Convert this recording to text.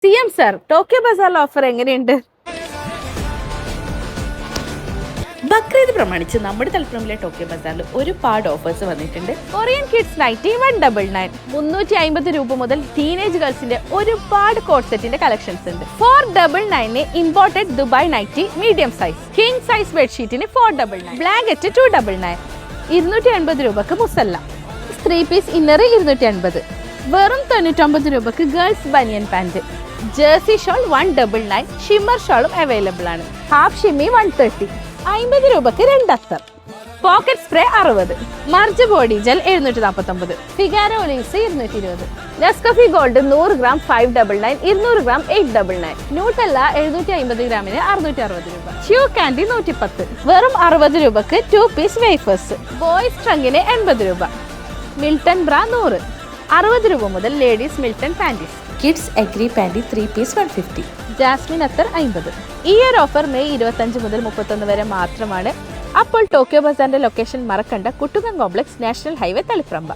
CM sir, Tokyo ബസാറിലെ offer എങ്ങനെയുണ്ട്? ബക്രീദ് പ്രമാണിച്ച് നമ്മുടെ തലപ്പുറമിലെ ടോക്കിയോ ബസാറിൽ ഒരുപാട് ഓഫേഴ്സ് വന്നിട്ടുണ്ട്. കൊറിയൻ കിഡ്സ് നൈറ്റി 199 350 രൂപ മുതൽ ടീനേജ് ഗേൾസിന്റെ ഒരുപാട് കോട്ട് സെറ്റിന്റെ കളക്ഷൻസ് ഉണ്ട്. 499 imported Dubai nighty medium size, king size ബെഡ്ഷീറ്റിന് 499, ബ്ലാങ്കറ്റ് 299, 250 രൂപക്ക് മുസല്ല, 3 പീസ് ഇന്നർ 250, വെറും 99 രൂപക്ക് girls banian pant, jersey shawl 199, shimmer ഷോളും അവൈലബിൾ ആണ്. ഹാഫ് ഷിമ്മി 130, 50 രൂപക്ക് 2 അത്തർ, പോക്കറ്റ് സ്പ്രേ 60, മർജ് body gel 749, Figaro olives 220, Nescafe gold 100 gram 599, 200 gram 899, Nutella 750 ഗ്രാമിന് 660 രൂപ, ച്യൂ കാൻഡി 110, വെറും 60 രൂപക്ക് 2 പീസ് വേഫേഴ്സ്, ബോയ്സ് ട്രങ്കിന് 80 രൂപ, മിൽട്ടൺ ബ്രാ 100, 60 രൂപ മുതൽ ലേഡീസ് മിൽട്ടൺ പാൻറ്റീസ്, കിഡ്സ് എഗ്രി പാൻറ്റി 3 പീസ് 150, ജാസ്മിൻ അത്തർ 50. ഈ ഒരു ഓഫർ മെയ് 25 മുതൽ 31 വരെ മാത്രമാണ്. അപ്പോൾ ടോക്കിയോ ബസാറിന്റെ ലൊക്കേഷൻ മറക്കണ്ട, കുട്ടുകൻ കോംപ്ലക്സ്, നാഷണൽ ഹൈവേ, തളിപ്രമ്പ.